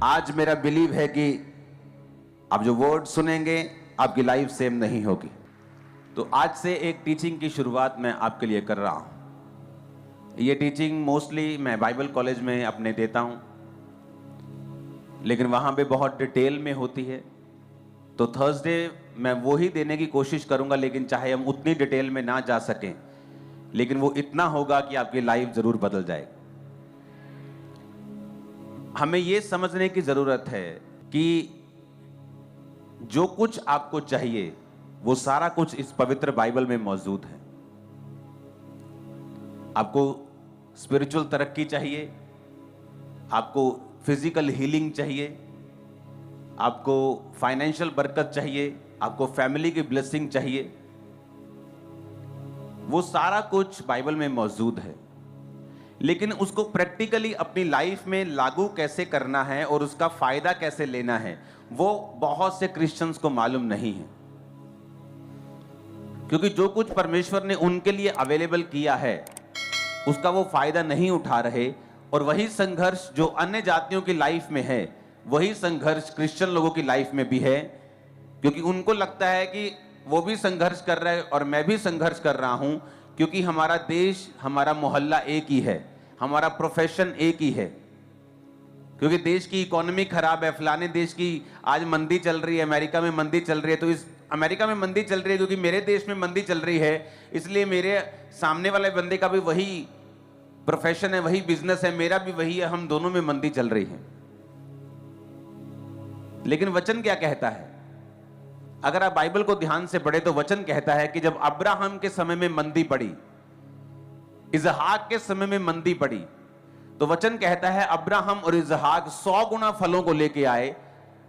आज मेरा बिलीव है कि आप जो वर्ड सुनेंगे आपकी लाइफ सेम नहीं होगी। तो आज से एक टीचिंग की शुरुआत मैं आपके लिए कर रहा हूं। ये टीचिंग मोस्टली मैं बाइबल कॉलेज में अपने देता हूं, लेकिन वहां पे बहुत डिटेल में होती है। तो थर्सडे मैं वो ही देने की कोशिश करूंगा, लेकिन चाहे हम उतनी डिटेल में ना जा सकें, लेकिन वो इतना होगा कि आपकी लाइफ जरूर बदल जाएगी। हमें ये समझने की जरूरत है कि जो कुछ आपको चाहिए वो सारा कुछ इस पवित्र बाइबल में मौजूद है। आपको स्पिरिचुअल तरक्की चाहिए, आपको फिजिकल हीलिंग चाहिए, आपको फाइनेंशियल बरकत चाहिए, आपको फैमिली की ब्लेसिंग चाहिए, वो सारा कुछ बाइबल में मौजूद है। लेकिन उसको प्रैक्टिकली अपनी लाइफ में लागू कैसे करना है और उसका फायदा कैसे लेना है, वो बहुत से क्रिश्चियंस को मालूम नहीं है। क्योंकि जो कुछ परमेश्वर ने उनके लिए अवेलेबल किया है उसका वो फायदा नहीं उठा रहे, और वही संघर्ष जो अन्य जातियों की लाइफ में है वही संघर्ष क्रिश्चियन लोगों की लाइफ में भी है। क्योंकि उनको लगता है कि वो भी संघर्ष कर रहा है और मैं भी संघर्ष कर रहा हूं, क्योंकि हमारा देश, हमारा मोहल्ला एक ही है, हमारा प्रोफेशन एक ही है। क्योंकि देश की इकोनॉमी खराब है, फलाने देश की आज मंदी चल रही है, अमेरिका में मंदी चल रही है, तो इस अमेरिका में मंदी चल रही है क्योंकि मेरे देश में मंदी चल रही है, इसलिए मेरे सामने वाले बंदे का भी वही प्रोफेशन है, वही बिजनेस है, मेरा भी वही है, हम दोनों में मंदी चल रही है। लेकिन वचन क्या कहता है? अगर आप बाइबल को ध्यान से पढ़े तो वचन कहता है कि जब अब्राहम के समय में मंदी पड़ी, इसहाक के समय में मंदी पड़ी, तो वचन कहता है अब्राहम और इसहाक 100 गुना फलों को लेके आए,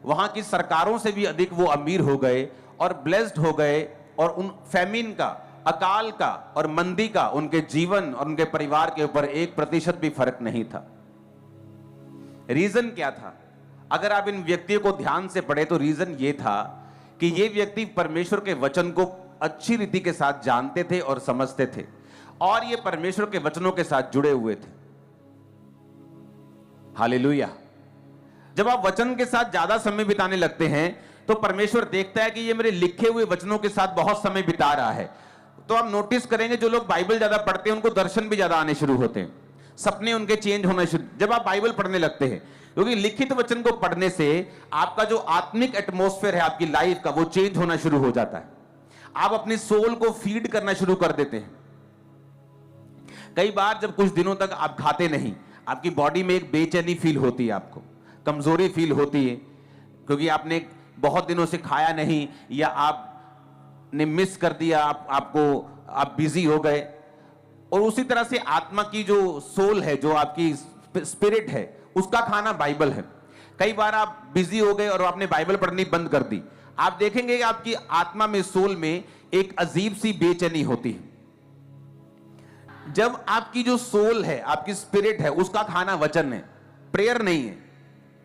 वहां की सरकारों से भी अधिक वो अमीर हो गए और ब्लेस्ड हो गए, और उन फैमिन का, अकाल का और मंदी का उनके जीवन और उनके परिवार के ऊपर 1% भी फर्क नहीं था। रीजन क्या था? अगर आप इन व्यक्तियों को ध्यान से पढ़े तो रीजन ये था कि ये व्यक्ति परमेश्वर के वचन को अच्छी रीति के साथ जानते थे और समझते थे, और ये परमेश्वर के वचनों के साथ जुड़े हुए थे। हालेलुया। जब आप वचन के साथ ज्यादा समय बिताने लगते हैं तो परमेश्वर देखता है कि ये मेरे लिखे हुए वचनों के साथ बहुत समय बिता रहा है। तो आप नोटिस करेंगे जो लोग बाइबल ज्यादा पढ़ते हैं उनको दर्शन भी ज्यादा आने शुरू होते हैं, सपने उनके चेंज होना शुरू जब आप बाइबल पढ़ने लगते हैं। क्योंकि लिखित वचन को पढ़ने से आपका जो आत्मिक एटमॉस्फेयर है आपकी लाइफ का, वो चेंज होना शुरू हो जाता है। आप अपनी सोल को फीड करना शुरू कर देते हैं। कई बार जब कुछ दिनों तक आप खाते नहीं, आपकी बॉडी में एक बेचैनी फील होती है, आपको कमजोरी फील होती है, क्योंकि आपने बहुत दिनों से खाया नहीं, या आपने मिस कर दिया, आप बिजी हो गए। और उसी तरह से आत्मा की जो सोल है, जो आपकी स्पिरिट है, उसका खाना बाइबल है। कई बार आप बिजी हो गए और आपने बाइबल पढ़नी बंद कर दी, आप देखेंगे कि आपकी आत्मा में, सोल में एक अजीब सी बेचैनी होती है। जब आपकी जो सोल है, आपकी स्पिरिट है, उसका खाना वचन है, प्रेयर नहीं है,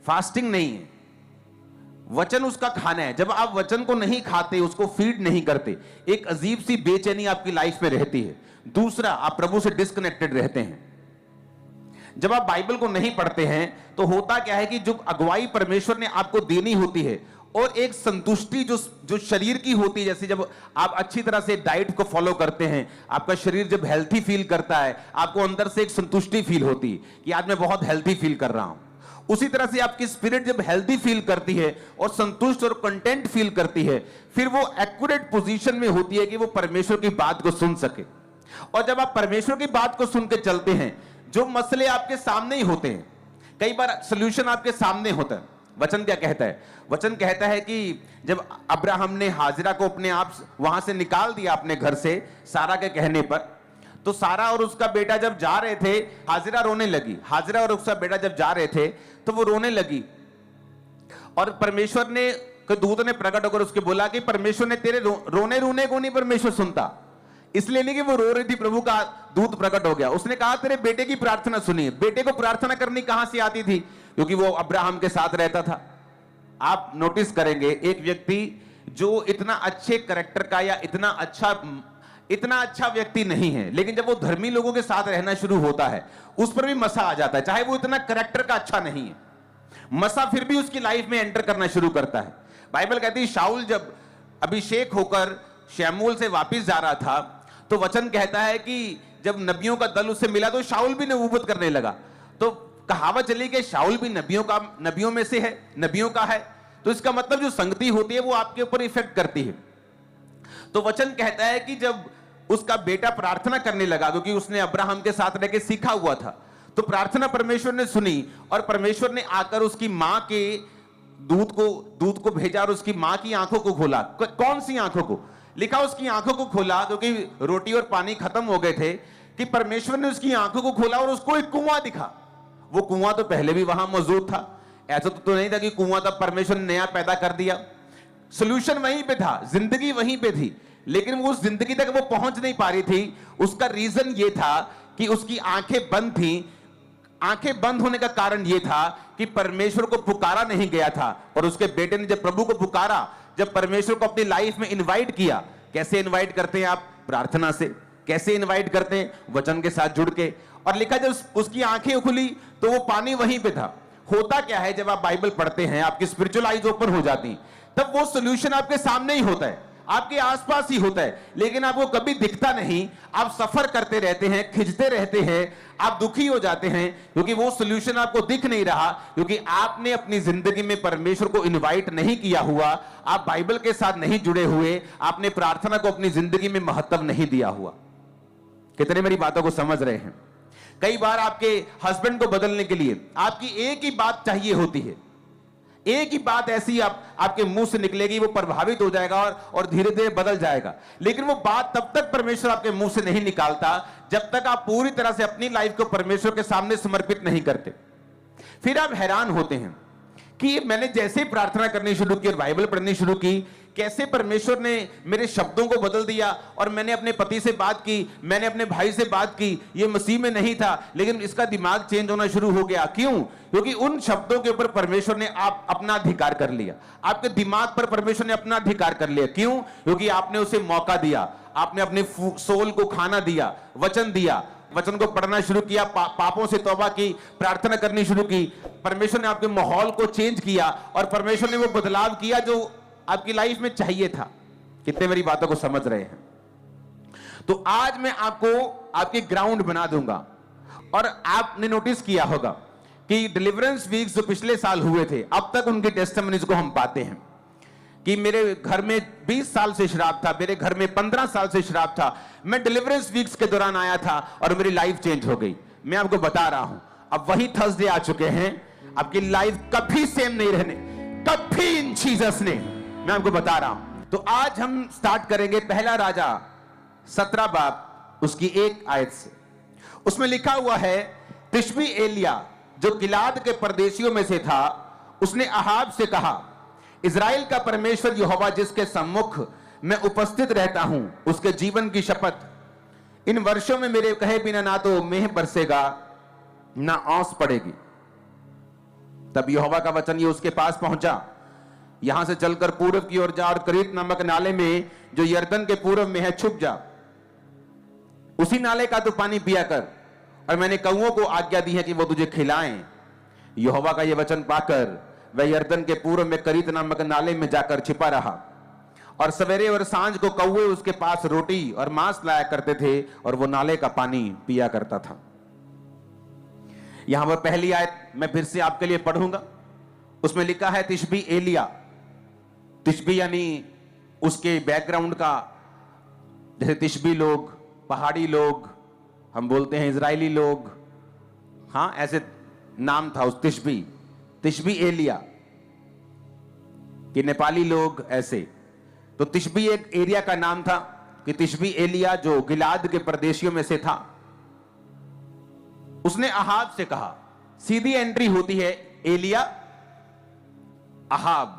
फास्टिंग नहीं है, वचन उसका खाना है। जब आप वचन को नहीं खाते, उसको फीड नहीं करते, एक अजीब सी बेचैनी आपकी लाइफ में रहती है। दूसरा, आप प्रभु से डिस्कनेक्टेड रहते हैं। जब आप बाइबल को नहीं पढ़ते हैं तो होता क्या है कि जो अगुवाई परमेश्वर ने आपको देनी होती है, और एक संतुष्टि जो शरीर की होती है, जैसे जब आप अच्छी तरह से डाइट को फॉलो करते हैं, आपका शरीर जब हेल्थी फील करता है, आपको अंदर से एक संतुष्टि फील होती है कि आज मैं बहुत हेल्थी फील कर रहा हूं। उसी तरह से आपकी स्पिरिट जब हेल्थी फील करती है और संतुष्ट और कंटेंट फील करती है, फिर वो एक्यूरेट पोजीशन में होती है कि वो परमेश्वर की बात को सुन सके। और जब आप परमेश्वर की बात को सुन के चलते हैं, जो मसले आपके सामने ही होते हैं, कई बार सॉल्यूशन आपके सामने होता है। वचन क्या कहता है? वचन कहता है कि जब अब्राहम ने हाजिरा को अपने आप वहां से निकाल दिया अपने घर से, सारा के कहने पर, तो सारा और उसका बेटा जब जा रहे थे, हाजिरा रोने लगी। हाजिरा और उसका बेटा जब जा रहे थे तो वो रोने लगी, और परमेश्वर ने, दूत ने प्रकट होकर उसके बोला कि परमेश्वर ने तेरे रोने रोने को नहीं परमेश्वर सुनता। इसलिए नहीं कि वो रो रही थी, प्रभु का दूत प्रकट हो गया, उसने कहा तेरे बेटे की प्रार्थना सुनिए। बेटे को प्रार्थना करनी कहां से आती थी? क्योंकि वो अब्राहम के साथ रहता था। आप नोटिस करेंगे एक व्यक्ति जो इतना अच्छे कैरेक्टर का या इतना अच्छा व्यक्ति नहीं है, लेकिन जब वो धर्मी लोगों के साथ रहना शुरू होता है, उस पर भी मसा आ जाता है, चाहे वो इतना कैरेक्टर का अच्छा नहीं है। मसा फिर भी उसकी लाइफ में एंटर करना शुरू करता है। बाइबल कहती है शाऊल जब अभिषेक होकर शमूएल से वापस जा रहा था तो वचन कहता है कि जब नबियों का दल उससे मिला तो शाऊल भी नबूवत करने लगा। तो कहावत चली कि शाऊल भी नबियों में से है, नबियों का है। तो इसका मतलब जो संगति होती है वो आपके ऊपर इफेक्ट करती है। तो वचन कहता है कि जब उसका बेटा प्रार्थना करने लगा, क्योंकि उसने अब्राहम के साथ रह के सीखा हुआ था, तो प्रार्थना परमेश्वर ने सुनी और परमेश्वर ने आकर उसकी मां के दूध को भेजा और उसकी मां की आंखों को खोला। कौन सी आंखों को? लिखा उसकी आंखों को खोला, क्योंकि रोटी और पानी खत्म हो गए थे, कि परमेश्वर ने उसकी आंखों को खोला और उसको एक कुआं दिखा। वो कुआं तो पहले भी वहां मौजूद था, ऐसा तो नहीं था कि कुआं तब परमेश्वर ने नया पैदा कर दिया। सोल्यूशन वहीं पे था, जिंदगी वहीं पे थी, लेकिन वो उस जिंदगी तक वो पहुंच नहीं पा रही थी। उसका रीजन ये था कि उसकी आंखें बंद थी। आंखें बंद होने का कारण यह था कि परमेश्वर को पुकारा नहीं गया था। और उसके बेटे ने जब प्रभु को पुकारा, जब परमेश्वर को अपनी लाइफ में इनवाइट किया, कैसे इनवाइट करते हैं आप? प्रार्थना से। कैसे इनवाइट करते हैं? वचन के साथ जुड़ के। और लिखा जब उसकी आंखें खुली तो वो पानी वहीं पे था। होता क्या है, जब आप बाइबल पढ़ते हैं आपकी स्पिरिचुअल आईज ओपन हो जाती, तब वो सोल्यूशन आपके सामने ही होता है, आपके आसपास ही होता है, लेकिन आपको कभी दिखता नहीं। आप सफर करते रहते हैं, खिंचते रहते हैं, आप दुखी हो जाते हैं, क्योंकि वो सोल्यूशन आपको दिख नहीं रहा, क्योंकि आपने अपनी जिंदगी में परमेश्वर को इनवाइट नहीं किया हुआ, आप बाइबल के साथ नहीं जुड़े हुए, आपने प्रार्थना को अपनी जिंदगी में महत्व नहीं दिया हुआ। कितने मेरी बातों को समझ रहे हैं? कई बार आपके हस्बैंड को बदलने के लिए आपकी एक ही बात चाहिए होती है, एक ही बात ऐसी आपके मुंह से निकलेगी, वो प्रभावित हो जाएगा और धीरे धीरे बदल जाएगा। लेकिन वो बात तब तक परमेश्वर आपके मुंह से नहीं निकालता जब तक आप पूरी तरह से अपनी लाइफ को परमेश्वर के सामने समर्पित नहीं करते। फिर आप हैरान होते हैं कि मैंने जैसे प्रार्थना करनी शुरू की और बाइबल पढ़नी शुरू की, कैसे परमेश्वर ने मेरे शब्दों को बदल दिया। और मैंने अपने पति से बात की, मैंने अपने भाई से बात की, ये मसीह में नहीं था, लेकिन इसका दिमाग चेंज होना शुरू हो गया। क्यों? क्योंकि उन शब्दों के ऊपर परमेश्वर ने अपना अधिकार कर लिया, आपके दिमाग पर परमेश्वर ने अपना अधिकार कर लिया। क्यों? क्योंकि आपने उसे मौका दिया, आपने अपने सोल को खाना दिया, वचन दिया, वचन को पढ़ना शुरू किया, पापों से तौबा की, प्रार्थना करनी शुरू की। परमेश्वर ने आपके माहौल को चेंज किया और परमेश्वर ने वो बदलाव किया जो आपकी लाइफ में चाहिए था। कितने मेरी बातों को समझ रहे हैं? तो आज मैं आपको आपके ग्राउंड बना दूंगा। और आपने नोटिस किया होगा कि डिलीवरेंस वीक्स जो पिछले साल हुए थे, अब तक उनकी टेस्टिमनीज को हम पाते हैं कि मेरे घर में 20 साल से शराब था, मेरे घर में 15 साल से शराब था, मैं डिलीवरेंस वीक्स के दौरान आया था और मेरी लाइफ चेंज हो गई। मैं आपको बता रहा हूं, अब वही थर्सडे आ चुके हैं, आपकी लाइफ कभी सेम नहीं रहने, कभी, इन जीसस ने, मैं आपको बता रहा हूं। तो आज हम स्टार्ट करेंगे पहला राजा 17 बाब उसकी 1 आयत से। उसमें लिखा हुआ है, तिशबी एलिया जो गिलाद के परदेशियों में से था, उसने अहाब से कहा, इज़राइल का परमेश्वर यहोवा जिसके सम्मुख मैं उपस्थित रहता हूं, उसके जीवन की शपथ, इन वर्षों में मेरे कहे बिना ना तो मेह बरसेगा ना औस पड़ेगी। तब यहोवा का वचन ये उसके पास पहुंचा, यहां से चलकर पूर्व की ओर जा और करीत नामक नाले में जो यरदन के पूर्व में है छुप जा, उसी नाले का तो पानी पिया कर, और मैंने कौओं को आज्ञा दी है कि वो तुझे खिलाएं। यहोवा का ये वचन पाकर वह यरदन के पूर्व में करीत नामक नाले में जाकर छिपा रहा, और सवेरे और सांझ को कौवे उसके पास रोटी और मांस लाया करते थे, और वो नाले का पानी पिया करता था। यहां पर पहली आयत मैं फिर से आपके लिए पढ़ूंगा। उसमें लिखा है तिशबी एलिया। तिशबी यानी उसके बैकग्राउंड का, जैसे तिशबी लोग, पहाड़ी लोग, हम बोलते हैं इजरायली लोग, हाँ ऐसे नाम था उस तिशबी एलिया कि नेपाली लोग ऐसे। तो तिशबी एक एरिया का नाम था कि तिशबी एलिया जो गिलाद के प्रदेशियों में से था, उसने अहाब से कहा। सीधी एंट्री होती है एलिया, अहाब,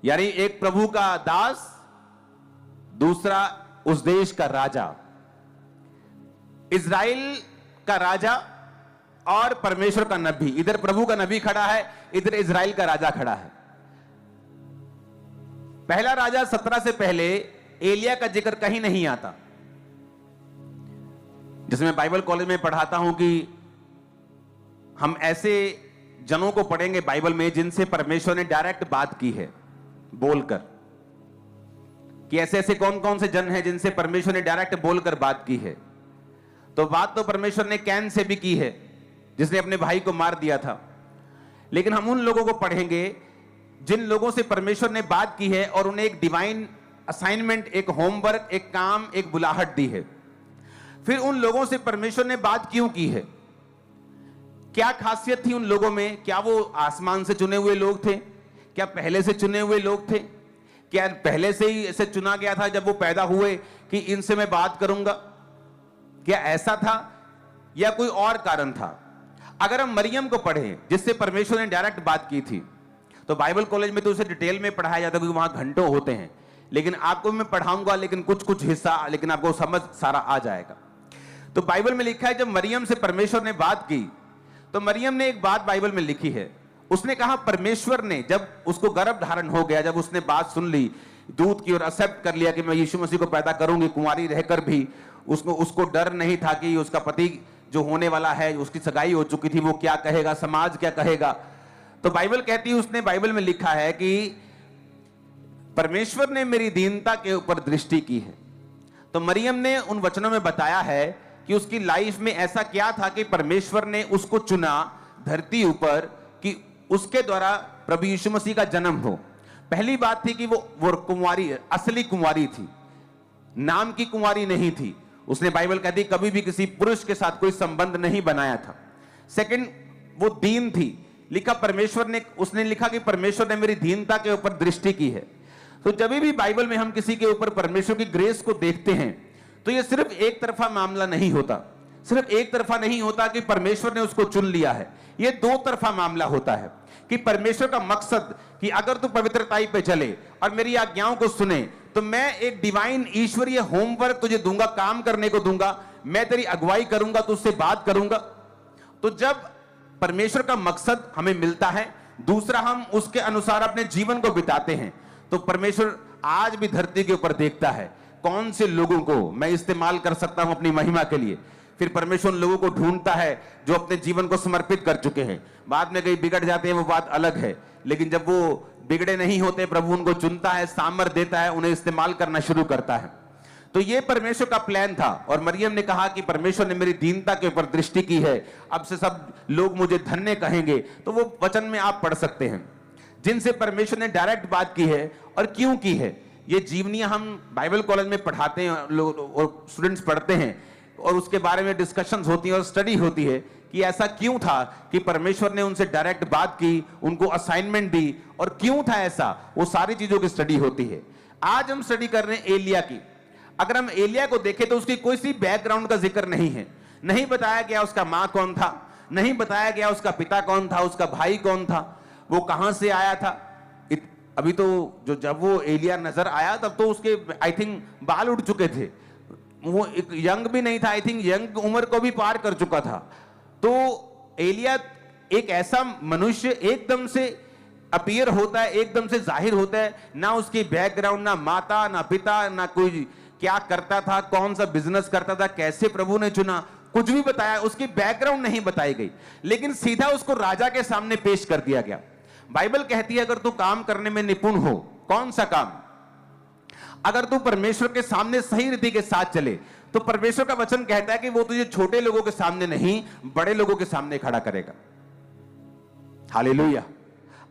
यानी एक प्रभु का दास, दूसरा उस देश का राजा, इजराइल का राजा और परमेश्वर का नबी। इधर प्रभु का नबी खड़ा है, इधर इजराइल का राजा खड़ा है। पहला राजा 17 से पहले एलिया का जिक्र कहीं नहीं आता। जैसे मैं बाइबल कॉलेज में पढ़ाता हूं कि हम ऐसे जनों को पढ़ेंगे बाइबल में जिनसे परमेश्वर ने डायरेक्ट बात की है बोलकर, कि ऐसे ऐसे कौन कौन से जन हैं जिनसे परमेश्वर ने डायरेक्ट बोलकर बात की है। तो बात तो परमेश्वर ने कैन से भी की है, जिसने अपने भाई को मार दिया था। लेकिन हम उन लोगों को पढ़ेंगे जिन लोगों से परमेश्वर ने बात की है और उन्हें एक डिवाइन असाइनमेंट, एक होमवर्क, एक काम, एक बुलाहट दी है। फिर उन लोगों से परमेश्वर ने बात क्यों की है, क्या खासियत थी उन लोगों में? क्या वो आसमान से चुने हुए लोग थे? क्या पहले से चुने हुए लोग थे? क्या पहले से ही ऐसे चुना गया था जब वो पैदा हुए कि इनसे मैं बात करूंगा? क्या ऐसा था या कोई और कारण था? अगर हम मरियम को पढ़ें जिससे परमेश्वर ने डायरेक्ट बात की थी, तो बाइबल कॉलेज में तो उसे डिटेल में पढ़ाया जाता है क्योंकि वहां घंटों होते हैं, लेकिन आपको मैं पढ़ाऊंगा, लेकिन कुछ कुछ हिस्सा, लेकिन आपको समझ सारा आ जाएगा। तो बाइबल में लिखा है जब मरियम से परमेश्वर ने बात की, तो मरियम ने एक बात बाइबल में लिखी है। उसने कहा परमेश्वर ने जब उसको गर्भ धारण हो गया, जब उसने बात सुन ली दूध की और एक्सेप्ट कर लिया कि मैं यीशु मसीह को पैदा करूंगी, कुंवारी रहकर भी उसको डर नहीं था कि उसका पति जो होने वाला है, उसकी सगाई हो चुकी थी, वो क्या कहेगा, समाज क्या कहेगा। तो बाइबल कहती है, उसने बाइबल में लिखा है कि परमेश्वर ने मेरी दीनता के ऊपर दृष्टि की है। तो मरियम ने उन वचनों में बताया है कि उसकी लाइफ में ऐसा क्या था कि परमेश्वर ने उसको चुना धरती ऊपर कि उसके द्वारा प्रभु यीशु मसीह का जन्म हो। पहली बात थी कि वो कुंवारी, असली कुंवारी थी, नाम की कुंवारी नहीं थी। उसने बाइबल कहती कभी भी किसी पुरुष के साथ कोई संबंध नहीं बनाया था। सेकंड, वो दीन थी। लिखा परमेश्वर ने, उसने लिखा कि परमेश्वर ने मेरी दीनता के ऊपर दृष्टि की है। तो जब भी बाइबल में हम किसी के ऊपर परमेश्वर की ग्रेस को देखते हैं, तो ये सिर्फ एक तरफा मामला नहीं होता। सिर्फ एक तरफा नहीं होता कि परमेश्वर ने उसको चुन लिया है, ये दो तरफा मामला होता है कि परमेश्वर का मकसद कि अगर तू पवित्रताई पे चले और मेरी आज्ञाओं को सुने, तो मैं एक डिवाइन ईश्वरीय होमवर्क तुझे दूंगा, काम करने को दूंगा, मैं तेरी अगुवाई करूंगा, तुझसे बात करूंगा। तो जब परमेश्वर का मकसद हमें मिलता है, दूसरा हम उसके अनुसार अपने जीवन को बिताते हैं, तो परमेश्वर आज भी धरती के ऊपर देखता है कौन से लोगों को मैं इस्तेमाल कर सकता हूं अपनी महिमा के लिए। फिर परमेश्वर उन लोगों को ढूंढता है जो अपने जीवन को समर्पित कर चुके हैं। बाद में कहीं बिगड़ जाते हैं, वो बात अलग है, लेकिन जब वो बिगड़े नहीं होते, प्रभु उनको चुनता है, सामर्थ देता है, उन्हें इस्तेमाल करना शुरू करता है। तो ये परमेश्वर का प्लान था। और मरियम ने कहा कि परमेश्वर ने मेरी दीनता के ऊपर दृष्टि की है, अब से सब लोग मुझे धन्य कहेंगे। तो वो वचन में आप पढ़ सकते हैं जिनसे परमेश्वर ने डायरेक्ट बात की है और क्यों की है। ये जीवनियां हम बाइबल कॉलेज में पढ़ाते हैं, लोग और स्टूडेंट्स पढ़ते हैं, और उसके बारे में डिस्कशंस होती है और स्टडी होती है कि ऐसा क्यों था कि परमेश्वर ने उनसे डायरेक्ट बात की, उनको असाइनमेंट दी, और क्यों था ऐसा, वो सारी चीजों की स्टडी होती है। आज हम स्टडी कर रहे हैं एलिया की। अगर हम एलिया को देखें तो उसकी कोई सी बैकग्राउंड का जिक्र नहीं है। नहीं बताया गया उसका मां कौन था, नहीं बताया गया उसका पिता कौन था, उसका भाई कौन था, वो कहां से आया था। अभी तो जब वो एलिया नजर आया तब तो उसके आई थिंक बाल उड़ चुके थे, वो एक यंग भी नहीं था, आई थिंक यंग उम्र को भी पार कर चुका था। तो एलिया एक ऐसा मनुष्य एकदम से अपीयर होता है, एकदम से जाहिर होता है, ना उसकी बैकग्राउंड, ना माता, ना पिता, ना कोई क्या करता था, कौन सा बिजनेस करता था, कैसे प्रभु ने चुना, कुछ भी बताया, उसकी बैकग्राउंड नहीं बताई गई, लेकिन सीधा उसको राजा के सामने पेश कर दिया गया। बाइबल कहती है अगर तू काम करने में निपुण हो, कौन सा काम, अगर तू परमेश्वर के सामने सही रीति के साथ चले, तो परमेश्वर का वचन कहता है कि वो तुझे छोटे लोगों के सामने नहीं, बड़े लोगों के सामने खड़ा करेगा। हालेलुया।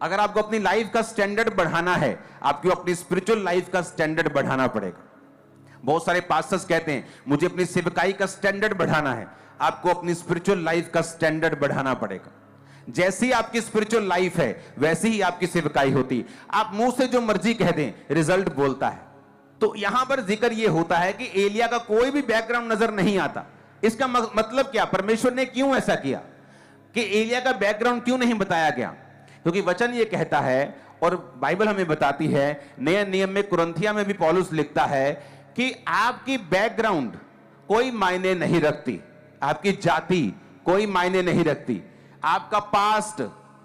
अगर आपको अपनी लाइफ का स्टैंडर्ड बढ़ाना है, आपको अपनी स्पिरिचुअल लाइफ का स्टैंडर्ड बढ़ाना पड़ेगा। बहुत सारे पास्टर्स कहते हैं मुझे अपनी सेवकाई का स्टैंडर्ड बढ़ाना है, आपको अपनी स्पिरिचुअल लाइफ का स्टैंडर्ड बढ़ाना पड़ेगा। जैसी आपकी स्पिरिचुअल लाइफ है वैसी ही आपकी सेवकाई होती। आप मुंह से जो मर्जी कह दें, रिजल्ट बोलता है। तो यहां पर जिक्र यह होता है कि एलिया का कोई भी बैकग्राउंड नजर नहीं आता। इसका मतलब क्या, परमेश्वर ने क्यों ऐसा किया कि एलिया का बैकग्राउंड क्यों नहीं बताया गया? क्योंकि वचन ये कहता है और बाइबल हमें बताती है, नए नियम में कुरिन्थिया में भी पौलुस लिखता है कि आपकी बैकग्राउंड कोई मायने नहीं रखती, आपकी जाति कोई मायने नहीं रखती, आपका पास्ट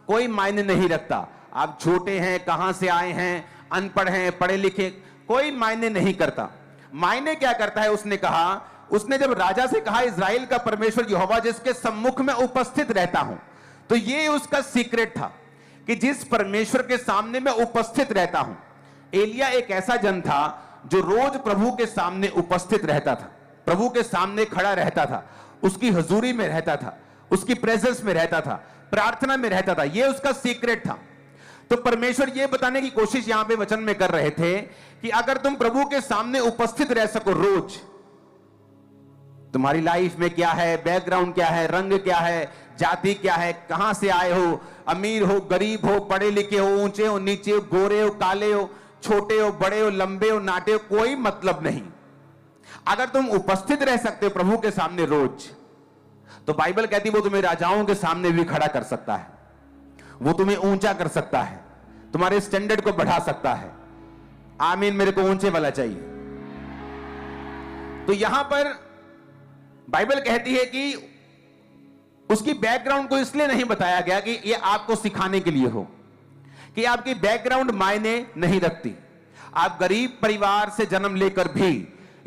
कोई मायने नहीं रखता। आप छोटे हैं, कहां से आए हैं, अनपढ़ हैं, पढ़े लिखे, कोई मायने नहीं करता। मायने क्या करता है? उसने कहा, उसने जब राजा से कहा इजराइल का परमेश्वर यहोवा जिसके सम्मुख में उपस्थित रहता हूं, तो ये उसका सीक्रेट था कि जिस परमेश्वर के सामने मैं उपस्थित रहता हूं। एलिया एक ऐसा जन था जो रोज प्रभु के सामने उपस्थित रहता था, प्रभु के सामने खड़ा रहता था, उसकी हजूरी में रहता था, उसकी प्रेजेंस में रहता था, प्रार्थना में रहता था। यह उसका सीक्रेट था। तो परमेश्वर यह बताने की कोशिश यहां पे वचन में कर रहे थे कि अगर तुम प्रभु के सामने उपस्थित रह सको रोज, तुम्हारी लाइफ में क्या है, बैकग्राउंड क्या है, रंग क्या है, जाति क्या है, कहां से आए हो, अमीर हो, गरीब हो, पढ़े लिखे हो, ऊंचे हो, नीचे हो, गोरे हो, काले हो, छोटे हो, बड़े हो, लंबे हो, नाटे हो, कोई मतलब नहीं। अगर तुम उपस्थित रह सकते हो प्रभु के सामने रोज, तो बाइबल कहती है वो तुम्हें राजाओं के सामने भी खड़ा कर सकता है, वो तुम्हें ऊंचा कर सकता है, तुम्हारे स्टैंडर्ड को बढ़ा सकता है। आमीन। मेरे को ऊंचे वाला चाहिए। तो यहां पर बाइबल कहती है कि उसकी बैकग्राउंड को इसलिए नहीं बताया गया कि यह आपको सिखाने के लिए हो, कि आपकी बैकग्राउंड मायने नहीं रखती। आप गरीब परिवार से जन्म लेकर भी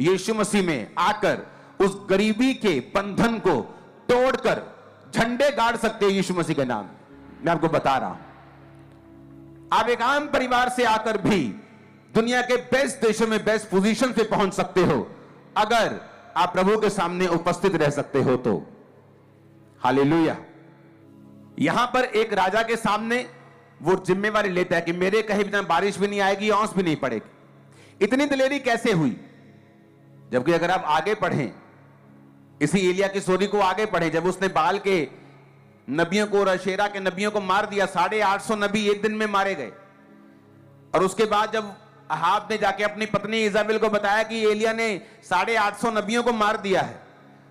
यीशु मसीह में आकर उस गरीबी के बंधन को तोड़कर झंडे गाड़ सकते हैं यीशु मसीह के नाम। मैं आपको बता रहा हूं, आप एक आम परिवार से आकर भी दुनिया के बेस्ट देशों में बेस्ट पोजीशन पे पहुंच सकते हो, अगर आप प्रभु के सामने उपस्थित रह सकते हो तो। हालेलुया। यहां पर एक राजा के सामने वो जिम्मेवारी लेता है कि मेरे कहीं बिना बारिश भी नहीं आएगी, औंस भी नहीं पड़ेगी। इतनी दिलेरी कैसे हुई? जबकि अगर आप आगे पढ़ें, इसी एलिया की स्टोरी को आगे पढ़ें, जब उसने बाल के नबियों को और अशेरा के नबियों को मार दिया, 850 नबी एक दिन में मारे गए। और उसके बाद जब अहाब ने जाके अपनी पत्नी इजाबेल को बताया कि एलिया ने 850 नबियों को मार दिया है,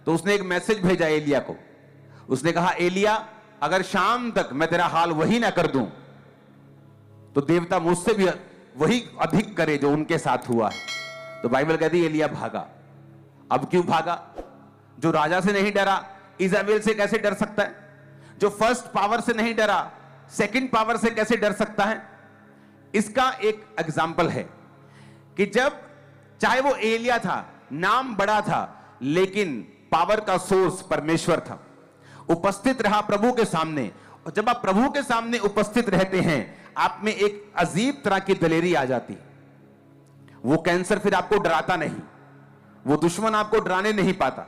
तो उसने एक मैसेज भेजा एलिया को। उसने कहा, एलिया अगर शाम तक मैं तेरा हाल वही ना कर दूं, तो देवता मुझसे भी वही अधिक करे जो उनके साथ हुआ है। तो बाइबल कहती है एलिया भागा। अब क्यों भागा? जो राजा से नहीं डरा, इजाबेल से कैसे डर सकता है? जो फर्स्ट पावर से नहीं डरा, सेकंड पावर से कैसे डर सकता है? इसका एक एग्जाम्पल है कि जब चाहे वो एलिया था, नाम बड़ा था, लेकिन पावर का सोर्स परमेश्वर था, उपस्थित रहा प्रभु के सामने। और जब आप प्रभु के सामने उपस्थित रहते हैं, आप में एक अजीब तरह की दलेरी आ जाती। वो कैंसर फिर आपको डराता नहीं, वो दुश्मन आपको डराने नहीं पाता।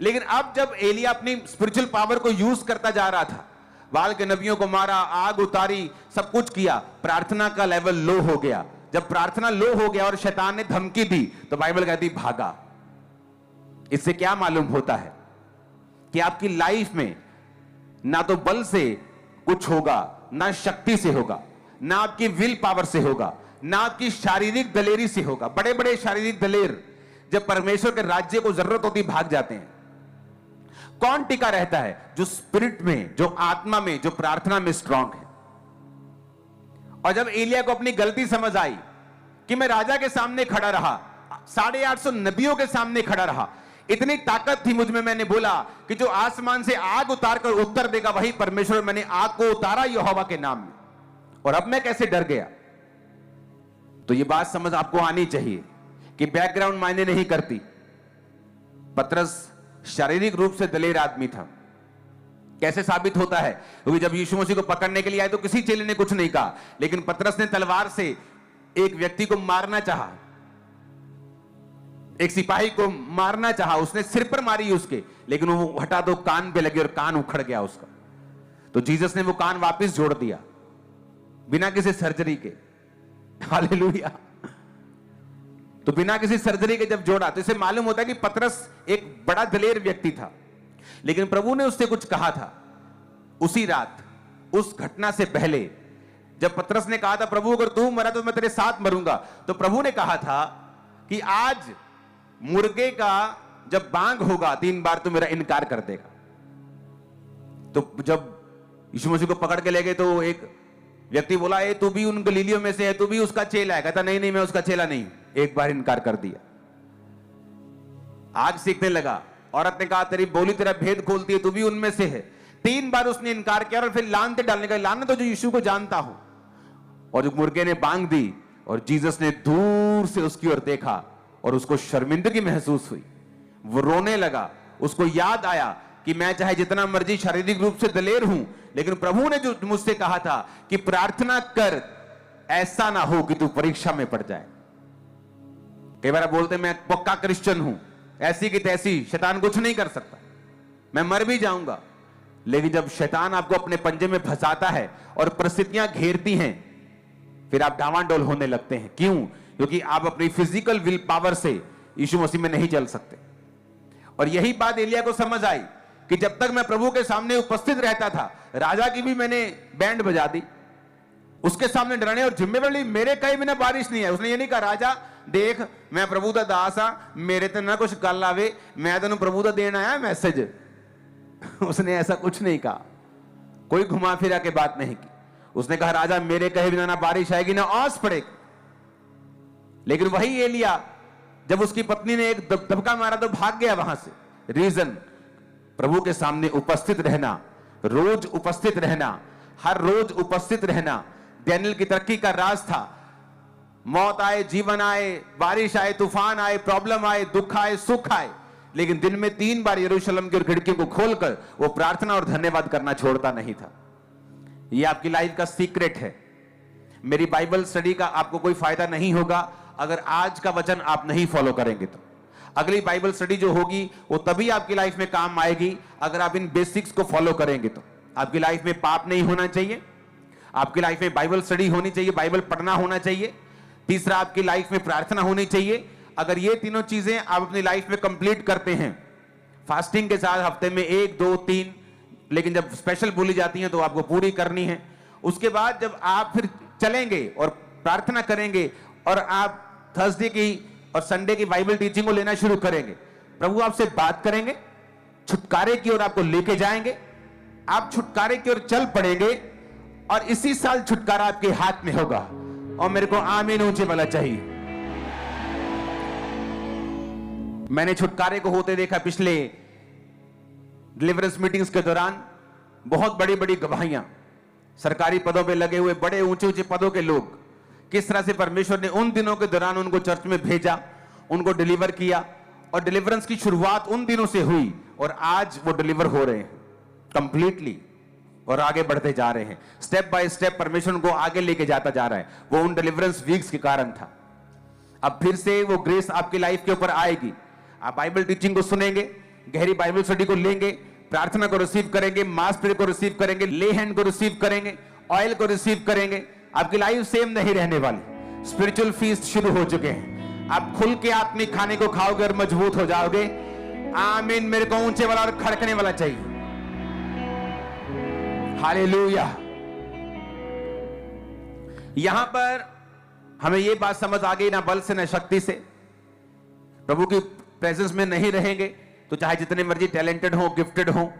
लेकिन अब जब एलिया अपनी स्पिरिचुअल पावर को यूज करता जा रहा था, बाल के नबियों को मारा, आग उतारी, सब कुछ किया, प्रार्थना का लेवल लो हो गया। जब प्रार्थना लो हो गया और शैतान ने धमकी दी, तो बाइबल कहती भागा। इससे क्या मालूम होता है कि आपकी लाइफ में ना तो बल से कुछ होगा, ना शक्ति से होगा, ना आपकी विल पावर से होगा, ना आपकी शारीरिक दलेरी से होगा। बड़े बड़े शारीरिक दलेर जब परमेश्वर के राज्य को जरूरत होती भाग जाते हैं। कौन टिका रहता है? जो स्पिरिट में, जो आत्मा में, जो प्रार्थना में स्ट्रांग है। और जब एलिया को अपनी गलती समझ आई कि मैं राजा के सामने खड़ा रहा, 850 नबियों के सामने खड़ा रहा, इतनी ताकत थी मुझ में, मैंने बोला कि जो आसमान से आग उतार कर उत्तर देगा वही परमेश्वर, मैंने आग को उतारा यहोवा के नाम में, और अब मैं कैसे डर गया? तो यह बात समझ आपको आनी चाहिए कि बैकग्राउंड मायने नहीं करती। पतरस शारीरिक रूप से दलेर आदमी था। कैसे साबित होता है? क्योंकि जब यीशु मसीह को पकड़ने के लिए आए तो किसी चेले ने कुछ नहीं कहा, लेकिन पतरस ने तलवार से एक व्यक्ति को मारना चाहा, एक सिपाही को मारना चाहा, उसने सिर पर मारी उसके, लेकिन वो हटा दो कान पे लगी और कान उखड़ गया उसका। तो जीसस ने वो कान वापस जोड़ दिया बिना किसी सर्जरी के। हालेलुया। तो बिना किसी सर्जरी के जब जोड़ा, तो इसे मालूम होता है कि पतरस एक बड़ा दलेर व्यक्ति था। लेकिन प्रभु ने उससे कुछ कहा था उसी रात, उस घटना से पहले, जब पतरस ने कहा था प्रभु अगर तू मरा तो मैं तेरे साथ मरूंगा, तो प्रभु ने कहा था कि आज मुर्गे का जब बांग होगा 3 बार तो मेरा इनकार कर देगा। तो जब यीशु मसीह को पकड़ के ले गए तो एक व्यक्ति बोला, ए तू भी उन गलीलियों में से है, तू भी उसका चेला है? कहता नहीं नहीं, मैं उसका चेला नहीं। एक बार इनकार कर दिया, आग सीखने लगा। औरत ने कहा तेरी बोली तेरा भेद खोलती है, तू भी उनमें से है। 3 बार उसने इनकार किया और फिर लानते डालने का, लानत तो जो यीशु को जानता हूं। और जो मुर्गे ने बांग दी और जीसस ने दूर से उसकी ओर देखा और उसको शर्मिंदगी महसूस हुई, वो रोने लगा। उसको याद आया कि मैं चाहे जितना मर्जी शारीरिक रूप से दलेर हूं, लेकिन प्रभु ने जो मुझसे कहा था कि प्रार्थना कर, ऐसा ना हो कि तू परीक्षा में पड़ जाए। कई बार बोलते मैं पक्का क्रिश्चियन हूं, ऐसी की तैसी, शैतान कुछ नहीं कर सकता, मैं मर भी जाऊंगा। लेकिन जब शैतान आपको अपने पंजे में फंसाता है और परिस्थितियां घेरती हैं, फिर आप डावांडोल होने लगते हैं। क्यों? क्योंकि आप अपनी फिजिकल विल पावर से यीशु मसीह में नहीं चल सकते। और यही बात एलिया को समझ आई कि जब तक मैं प्रभु के सामने उपस्थित रहता था, राजा की भी मैंने बैंड बजा दी, उसके सामने डराने और जिम्मेवारी मेरे कहे बिना बारिश नहीं है। उसने ये नहीं कहा राजा देख मैं प्रभु का दास आ, मेरे ते ना कुछ गल आवे, मैं तेन प्रभु का देन आया मैसेज। उसने ऐसा कुछ नहीं कहा, कोई घुमा फिरा के बात नहीं की। उसने कहा राजा मेरे कहे बिना ना बारिश आएगी ना ओस पड़ेगी। लेकिन वही एलिया जब उसकी पत्नी ने एक दबका मारा तो भाग गया वहां से। रीजन, प्रभु के सामने उपस्थित रहना, रोज उपस्थित रहना, हर रोज उपस्थित रहना डैनियल की तरक्की का राज था। मौत आए, जीवन आए, बारिश आए, तूफान आए, प्रॉब्लम आए, दुख आए, सुख आए, लेकिन दिन में 3 बार यरूशलेम की खिड़कियों को खोलकर वो प्रार्थना और धन्यवाद करना छोड़ता नहीं था। ये आपकी लाइफ का सीक्रेट है। मेरी बाइबल स्टडी का आपको कोई फायदा नहीं होगा अगर आज का वचन आप नहीं फॉलो करेंगे। तो अगली बाइबल स्टडी जो होगी वो तभी आपकी लाइफ में काम आएगी अगर आप इन बेसिक्स को फॉलो करेंगे। तो आपकी लाइफ में पाप नहीं होना चाहिए, आपकी लाइफ में बाइबल स्टडी होनी चाहिए, बाइबल पढ़ना होना चाहिए, तीसरा आपकी लाइफ में प्रार्थना होनी चाहिए। अगर ये तीनों चीजें आप अपनी लाइफ में कंप्लीट करते हैं, फास्टिंग के साथ हफ्ते में 1, 2, 3, लेकिन जब स्पेशल बोली जाती हैं तो आपको पूरी करनी है। उसके बाद जब आप फिर चलेंगे और प्रार्थना करेंगे और आप थर्सडे की और संडे की बाइबल टीचिंग को लेना शुरू करेंगे, प्रभु आपसे बात करेंगे, छुटकारे की ओर आपको लेके जाएंगे, आप छुटकारे की ओर चल पड़ेंगे और इसी साल छुटकारा आपके हाथ में होगा। और मेरे को आमीन ऊंचे वाला चाहिए। मैंने छुटकारे को होते देखा पिछले डिलीवरेंस मीटिंग्स के दौरान। बहुत बड़ी बड़ी गवाहियां, सरकारी पदों पे लगे हुए बड़े ऊंचे ऊंचे पदों के लोग, किस तरह से परमेश्वर ने उन दिनों के दौरान उनको चर्च में भेजा, उनको डिलीवर किया और डिलीवरेंस की शुरुआत उन दिनों से हुई और आज वो डिलीवर हो रहे हैं कंप्लीटली और आगे बढ़ते जा रहे हैं। स्टेप बाय स्टेप परमेश्वर उनको आगे लेके जाता जा रहा है। वो उन डिलीवरेंस वीक्स के कारण था। अब फिर से वो ग्रेस आपकी लाइफ के ऊपर आएगी। आप बाइबल टीचिंग को सुनेंगे, गहरी बाइबल स्टडी को लेंगे, प्रार्थना को रिसीव करेंगे, मास प्रेयर को रिसीव करेंगे, ले हैंड को रिसीव करेंगे, ऑयल को रिसीव करेंगे, आपकी लाइफ सेम नहीं रहने वाली। स्पिरिचुअल फीस्ट शुरू हो चुके हैं। आप खुल के आत्मिक खाने को खाओगे और मजबूत हो जाओगे। आमीन। मेरे को ऊंचे वाला और खड़कने वाला चाहिए। हालेलुया। यहां पर हमें यह बात समझ आ गई, ना बल से ना शक्ति से। प्रभु की प्रेजेंस में नहीं रहेंगे तो चाहे जितने मर्जी टैलेंटेड हो, गिफ्टेड हो,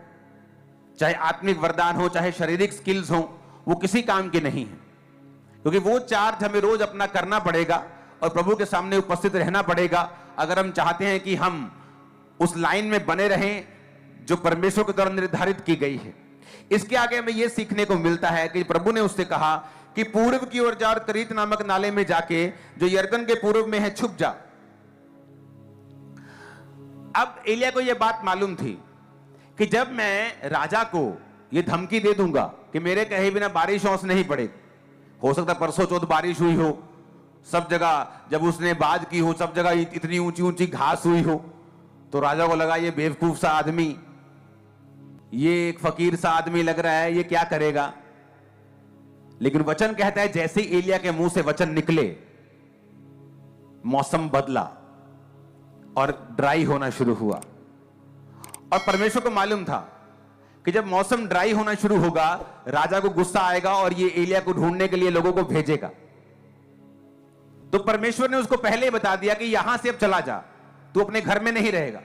चाहे आत्मिक वरदान हो, चाहे शारीरिक स्किल्स हो, वो किसी काम के नहीं है। क्योंकि वो चार्ज हमें रोज अपना करना पड़ेगा और प्रभु के सामने उपस्थित रहना पड़ेगा अगर हम चाहते हैं कि हम उस लाइन में बने रहें जो परमेश्वर के द्वारा निर्धारित की गई है। इसके आगे हमें यह सीखने को मिलता है कि प्रभु ने उससे कहा कि पूर्व की ओर जा और करीत नामक नाले में जाके जो यरदन के पूर्व में है छुप जा। अब एलिया को यह बात मालूम थी कि जब मैं राजा को यह धमकी दे दूंगा कि मेरे कहे बिना बारिश औस नहीं पड़ेगी, हो सकता परसों चौथ बारिश हुई हो, सब जगह जब उसने बात की हो, सब जगह इतनी ऊंची ऊंची घास हुई हो, तो राजा को लगा ये बेवकूफ सा आदमी, ये एक फकीर सा आदमी लग रहा है, ये क्या करेगा। लेकिन वचन कहता है जैसे ही एलिया के मुंह से वचन निकले, मौसम बदला और ड्राई होना शुरू हुआ। और परमेश्वर को मालूम था कि जब मौसम ड्राई होना शुरू होगा, राजा को गुस्सा आएगा और ये एलिया को ढूंढने के लिए लोगों को भेजेगा। तो परमेश्वर ने उसको पहले ही बता दिया कि यहां से अब चला जा, तू अपने घर में नहीं रहेगा,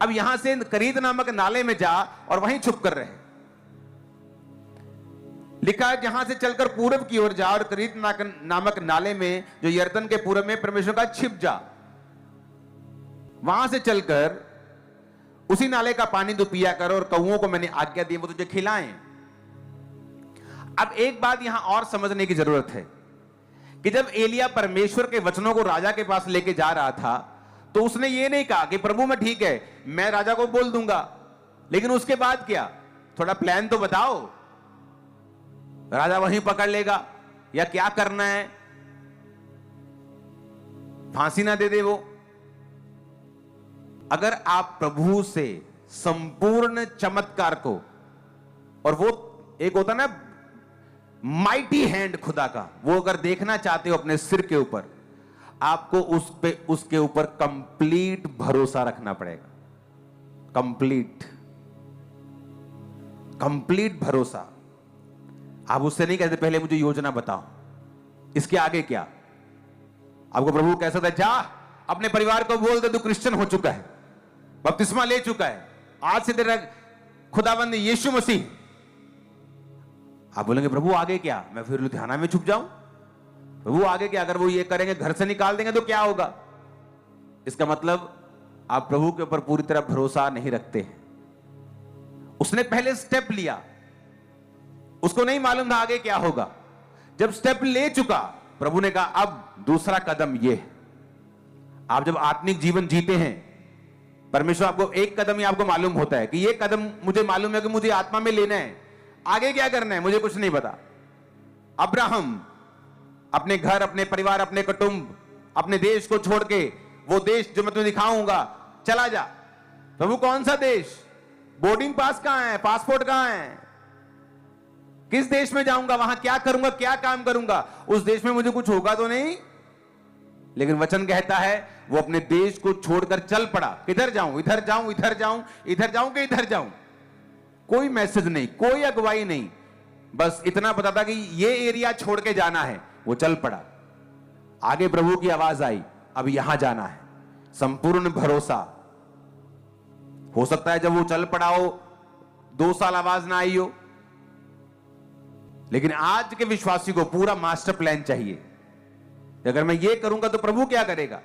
अब यहां से करीत नामक नाले में जा और वहीं छुप कर रहे। लिखा है जहां से चलकर पूरब की ओर जा और करीत नामक नाले में जो यरदन के पूरब में परमेश्वर का छिप जा। वहां से चलकर उसी नाले का पानी तू पिया कर और कौओं को मैंने आज्ञा दी वो तुझे खिलाएं। अब एक बात यहां और समझने की जरूरत है कि जब एलिया परमेश्वर के वचनों को राजा के पास लेके जा रहा था तो उसने ये नहीं कहा कि प्रभु मैं ठीक है, मैं राजा को बोल दूंगा लेकिन उसके बाद क्या? थोड़ा प्लान तो बताओ। राजा वहीं पकड़ लेगा या क्या करना है? फांसी ना दे दे वो। अगर आप प्रभु से संपूर्ण चमत्कार को, और वो एक होता ना माइटी हैंड खुदा का, वो अगर देखना चाहते हो अपने सिर के ऊपर, आपको उसके ऊपर कंप्लीट भरोसा रखना पड़ेगा। कंप्लीट भरोसा। आप उससे नहीं कहते पहले मुझे योजना बताओ, इसके आगे क्या? आपको प्रभु कह सकता है जा अपने परिवार को बोल दे तू क्रिश्चियन हो चुका है, बपतिस्मा ले चुका है, आज से तेरा खुदाबंद यीशु मसीह। आप बोलेंगे प्रभु आगे क्या? मैं फिर लुधियाना में छुप जाऊं? प्रभु आगे क्या? अगर वो ये करेंगे, घर से निकाल देंगे तो क्या होगा? इसका मतलब आप प्रभु के ऊपर पूरी तरह भरोसा नहीं रखते हैं। उसने पहले स्टेप लिया, उसको नहीं मालूम था आगे क्या होगा। जब स्टेप ले चुका, प्रभु ने कहा अब दूसरा कदम ये है। आप जब आत्मिक जीवन जीते हैं, परमेश्वर आपको एक कदम ही आपको मालूम होता है कि ये कदम मुझे मालूम है कि मुझे आत्मा में लेना है, आगे क्या करना है मुझे कुछ नहीं पता। अब्राहम अपने घर, अपने परिवार, अपने कुटुंब, अपने देश को छोड़ के, वो देश जो मैं तुम्हें दिखाऊंगा, चला जा। प्रभु कौन सा देश? बोर्डिंग पास कहां है? पासपोर्ट कहां है? किस देश में जाऊंगा? वहां क्या करूंगा? क्या काम करूंगा? उस देश में मुझे कुछ होगा तो नहीं? लेकिन वचन कहता है वो अपने देश को छोड़कर चल पड़ा। किधर जाऊं? इधर जाऊं, इधर जाऊं, इधर जाऊं कि इधर जाऊं? कोई मैसेज नहीं, कोई अगुवाई नहीं, बस इतना पता था कि ये एरिया छोड़ के जाना है। वो चल पड़ा। आगे प्रभु की आवाज आई, अब यहां जाना है। संपूर्ण भरोसा। हो सकता है जब वो चल पड़ा हो 2 साल आवाज ना आई हो, लेकिन आज के विश्वासी को पूरा मास्टर प्लान चाहिए। अगर मैं ये करूंगा तो प्रभु क्या करेगा?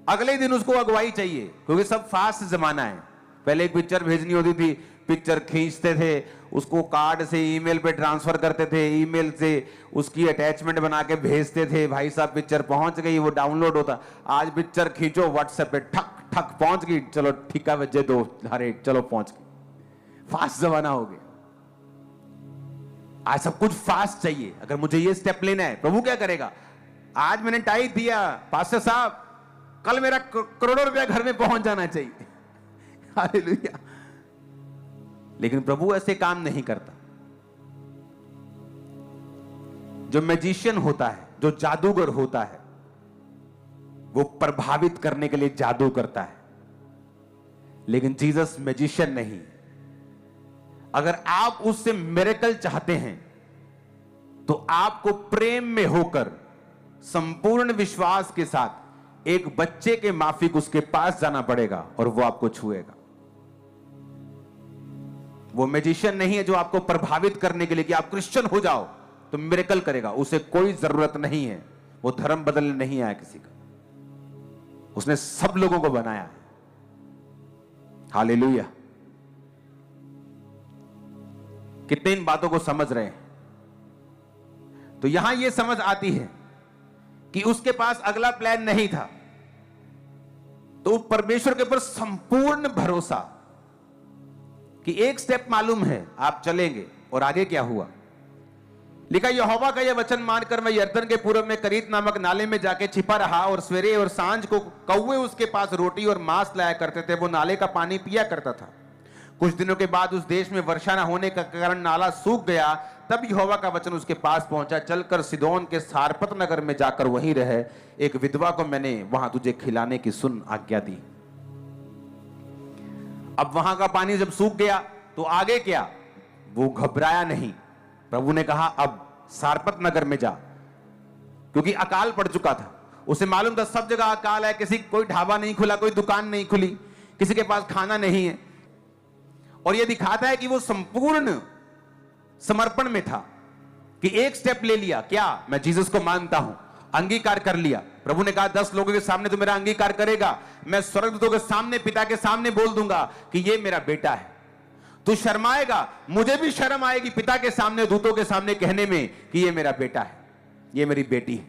अगले दिन उसको अगुवाई चाहिए, क्योंकि सब फास्ट जमाना है। पहले एक पिक्चर भेजनी होती थी, पिक्चर खींचते थे, उसको कार्ड से ईमेल पे ट्रांसफर करते थे, ईमेल से उसकी अटैचमेंट बना के भेजते थे। भाई साहब पिक्चर पहुंच गई, वो डाउनलोड होता। आज पिक्चर खींचो व्हाट्सएप पे, ठक ठक पहुंच गई, चलो ठीका बजे दो, अरे चलो पहुंच गई। फास्ट जमाना हो गया। आज सब कुछ फास्ट चाहिए। अगर मुझे ये स्टेप लेना है, प्रभु क्या करेगा? आज मैंने टाइप दिया, पास्टर साहब कल मेरा करोड़ों रुपया घर में पहुंच जाना चाहिए। हालेलुया। लेकिन प्रभु ऐसे काम नहीं करता। जो मैजिशियन होता है, जो जादूगर होता है, वो प्रभावित करने के लिए जादू करता है। लेकिन जीसस मैजिशियन नहीं। अगर आप उससे मिरेकल चाहते हैं तो आपको प्रेम में होकर संपूर्ण विश्वास के साथ एक बच्चे के माफिक उसके पास जाना पड़ेगा और वो आपको छुएगा। वो मैजिशियन नहीं है जो आपको प्रभावित करने के लिए कि आप क्रिश्चियन हो जाओ तो मिरेकल करेगा। उसे कोई जरूरत नहीं है। वो धर्म बदलने नहीं आया किसी का। उसने सब लोगों को बनाया है। हालेलुया। कितने इन बातों को समझ रहे हैं? तो यहां यह समझ आती है कि उसके पास अगला प्लान नहीं था, तो परमेश्वर के ऊपर संपूर्ण भरोसा कि एक स्टेप मालूम है, आप चलेंगे। और आगे क्या हुआ लिखा, यहोवा का यह वचन मानकर मैं यरदन के पूर्व में करीत नामक नाले में जाके छिपा रहा, और सवेरे और सांझ को कौवे उसके पास रोटी और मांस लाया करते थे। वो नाले का पानी पिया करता था। कुछ दिनों के बाद उस देश में वर्षा न होने का कारण नाला सूख गया। तब यहोवा का वचन उसके पास पहुंचा, चलकर सिदोन के सारपत नगर में जाकर वहीं रहे। एक विधवा को मैंने वहां तुझे खिलाने की सुन आज्ञा दी। अब वहां का पानी जब सूख गया तो आगे क्या? वो घबराया नहीं। प्रभु ने कहा अब सारपत नगर में जा, क्योंकि अकाल पड़ चुका था। उसे मालूम था सब जगह अकाल है। कोई ढाबा नहीं खुला, कोई दुकान नहीं खुली, किसी के पास खाना नहीं है। और यह दिखाता है कि वो संपूर्ण समर्पण में था कि एक स्टेप ले लिया। क्या? मैं जीसस को मानता हूं, अंगीकार कर लिया। प्रभु ने कहा 10 लोगों के सामने तो मेरा अंगीकार करेगा, मैं स्वर्गदूतों के सामने, पिता के सामने बोल दूंगा कि ये मेरा बेटा है। तू शर्माएगा, मुझे भी शर्म आएगी पिता के सामने, दूतों के सामने कहने में कि ये मेरा बेटा है, ये मेरी बेटी है।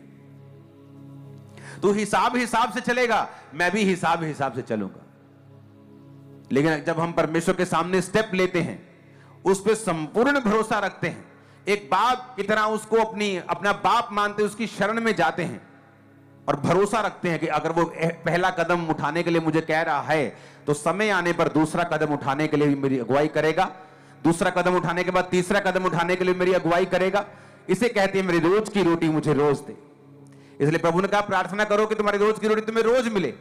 तू हिसाब से चलेगा, मैं भी हिसाब से चलूंगा। लेकिन जब हम परमेश्वर के सामने स्टेप लेते हैं, उस पर संपूर्ण भरोसा रखते हैं, एक बाप की तरह उसको अपना बाप मानते, उसकी शरण में जाते हैं और भरोसा रखते हैं कि अगर वो पहला कदम उठाने के लिए मुझे कह रहा है तो समय आने पर दूसरा कदम उठाने के लिए मेरी अगुवाई करेगा, दूसरा कदम उठाने के बाद तीसरा कदम उठाने के लिए मेरी अगुवाई करेगा। इसे कहते हैं मेरी रोज की रोटी मुझे रोज दे। इसलिए प्रभु ने कहा प्रार्थना करो कि तुम्हारी रोज की रोटी तुम्हें रोज मिले।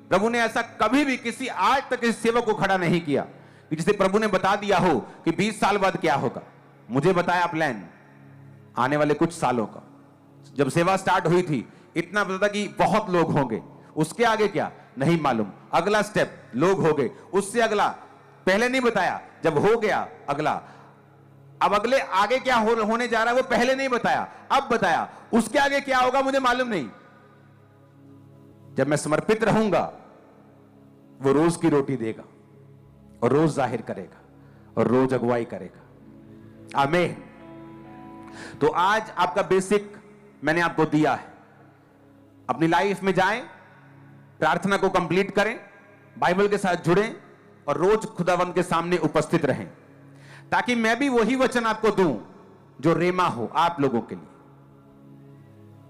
प्रभु ने ऐसा कभी भी किसी आज तक इस सेवक को खड़ा नहीं किया कि जिसे प्रभु ने बता दिया हो कि 20 साल बाद क्या होगा। मुझे बताया प्लान आने वाले कुछ सालों का। जब सेवा स्टार्ट हुई थी इतना पता था कि बहुत लोग होंगे, उसके आगे क्या नहीं मालूम। अगला स्टेप लोग हो गए, उससे अगला पहले नहीं बताया, जब हो गया अगला, अब अगले आगे क्या होने जा रहा है वो पहले नहीं बताया, अब बताया। उसके आगे क्या होगा मुझे मालूम नहीं। जब मैं समर्पित रहूंगा वो रोज की रोटी देगा और रोज जाहिर करेगा और रोज अगुवाई करेगा। आमीन। तो आज आपका बेसिक मैंने आपको दिया है। अपनी लाइफ में जाएं, प्रार्थना को कंप्लीट करें, बाइबल के साथ जुड़ें और रोज खुदावंद के सामने उपस्थित रहें, ताकि मैं भी वही वचन आपको दूं जो रेमा हो आप लोगों के लिए।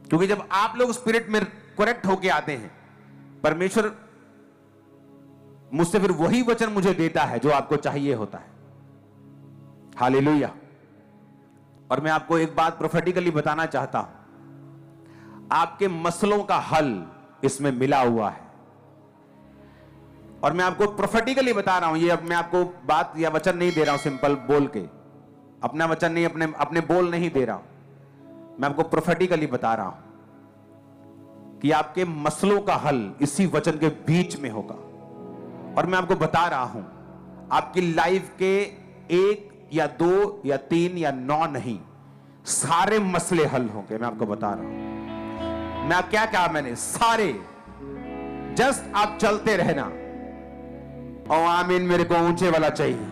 क्योंकि जब आप लोग स्पिरिट में करेक्ट होके आते हैं, परमेश्वर मुझसे फिर वही वचन मुझे देता है जो आपको चाहिए होता है। हालेलुया। और मैं आपको एक बात प्रोफेटिकली बताना चाहता हूं, आपके मसलों का हल इसमें मिला हुआ है। और मैं आपको प्रोफेटिकली बता रहा हूं, ये अब मैं आपको बात या वचन नहीं दे रहा हूं सिंपल बोल के, अपना वचन नहीं, अपने बोल नहीं दे रहा हूं, मैं आपको प्रोफेटिकली बता रहा हूं कि आपके मसलों का हल इसी वचन के बीच में होगा। और मैं आपको बता रहा हूं आपकी लाइफ के 1 या 2 या 3 या 9 नहीं, सारे मसले हल होंगे। मैं आपको बता रहा हूं, मैं क्या कहा मैंने, सारे। जस्ट आप चलते रहना। और आमीन मेरे को ऊंचे वाला चाहिए।